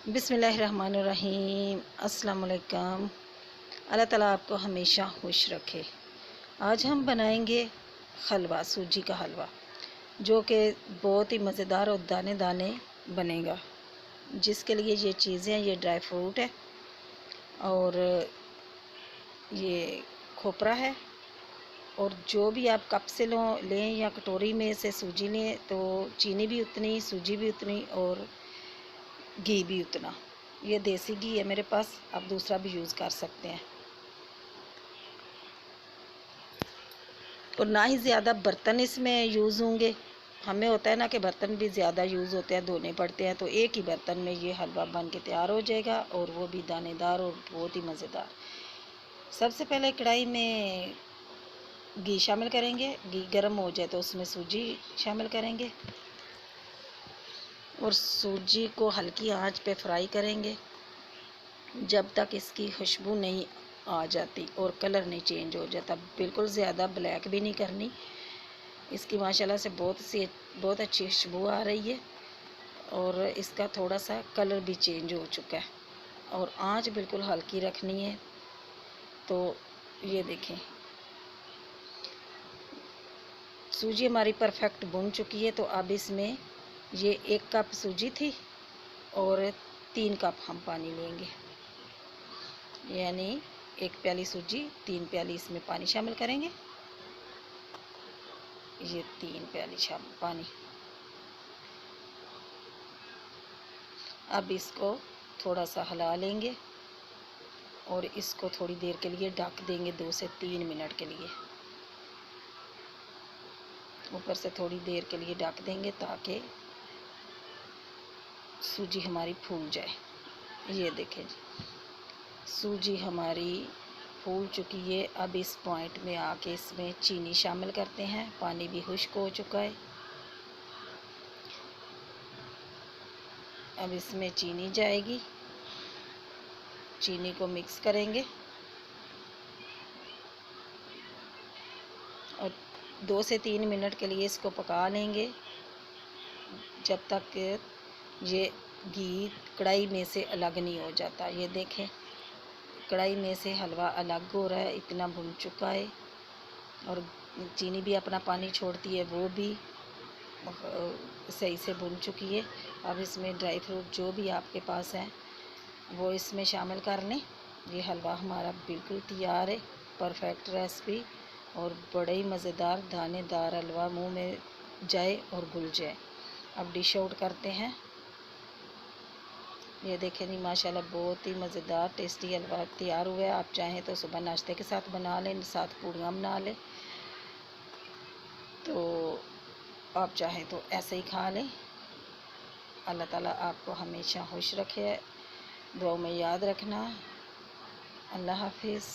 बिस्मिल्लाहिर्रहमानिर्रहीम। अस्सलाम वालेकुम। अल्लाह ताला आपको हमेशा खुश रखे। आज हम बनाएंगे हलवा, सूजी का हलवा, जो कि बहुत ही मज़ेदार और दाने दाने बनेगा। जिसके लिए ये चीज़ें, ये ड्राई फ्रूट है और ये खोपरा है, और जो भी आप कप से लें या कटोरी में से सूजी लें तो चीनी भी उतनी, सूजी भी उतनी और घी भी उतना। ये देसी घी है मेरे पास, आप दूसरा भी यूज़ कर सकते हैं। और ना ही ज़्यादा बर्तन इसमें यूज़ होंगे। हमें होता है ना कि बर्तन भी ज़्यादा यूज़ होते हैं, धोने पड़ते हैं, तो एक ही बर्तन में ये हलवा बन के तैयार हो जाएगा, और वो भी दानेदार और बहुत ही मज़ेदार। सबसे पहले कढ़ाई में घी शामिल करेंगे। घी गर्म हो जाए तो उसमें सूजी शामिल करेंगे और सूजी को हल्की आंच पे फ्राई करेंगे जब तक इसकी खुशबू नहीं आ जाती और कलर नहीं चेंज हो जाता। बिल्कुल ज़्यादा ब्लैक भी नहीं करनी। इसकी माशाल्लाह से बहुत अच्छी खुशबू आ रही है और इसका थोड़ा सा कलर भी चेंज हो चुका है, और आंच बिल्कुल हल्की रखनी है। तो ये देखें, सूजी हमारी परफेक्ट भुन चुकी है। तो अब इसमें ये 1 कप सूजी थी और 3 कप हम पानी लेंगे, यानी 1 प्याली सूजी, 3 प्याली इसमें पानी शामिल करेंगे। ये 3 प्याली शामिल पानी। अब इसको थोड़ा सा हिला लेंगे और इसको थोड़ी देर के लिए ढक देंगे, 2 से 3 मिनट के लिए। ऊपर से थोड़ी देर के लिए ढक देंगे ताकि सूजी हमारी फूल जाए। ये देखें जी, सूजी हमारी फूल चुकी है। अब इस पॉइंट में आके इसमें चीनी शामिल करते हैं। पानी भी खुश्क हो चुका है। अब इसमें चीनी जाएगी, चीनी को मिक्स करेंगे और 2 से 3 मिनट के लिए इसको पका लेंगे, जब तक ये घी कढ़ाई में से अलग नहीं हो जाता। ये देखें, कढ़ाई में से हलवा अलग हो रहा है, इतना भुन चुका है, और चीनी भी अपना पानी छोड़ती है, वो भी सही से भुन चुकी है। अब इसमें ड्राई फ्रूट जो भी आपके पास हैं वो इसमें शामिल कर लें। ये हलवा हमारा बिल्कुल तैयार है। परफेक्ट रेसिपी और बड़े ही मज़ेदार दानेदार हलवा, मुंह में जाए और घुल जाए। अब डिश आउट करते हैं। ये देखें जी, माशाल्लाह बहुत ही मज़ेदार टेस्टी हलवा तैयार हुआ है। आप चाहें तो सुबह नाश्ते के साथ बना लें, साथ पूड़ियाँ बना लें, तो आप चाहें तो ऐसे ही खा लें। अल्लाह ताला आपको हमेशा खुश रखे। दुआ में याद रखना। अल्लाह हाफिज़।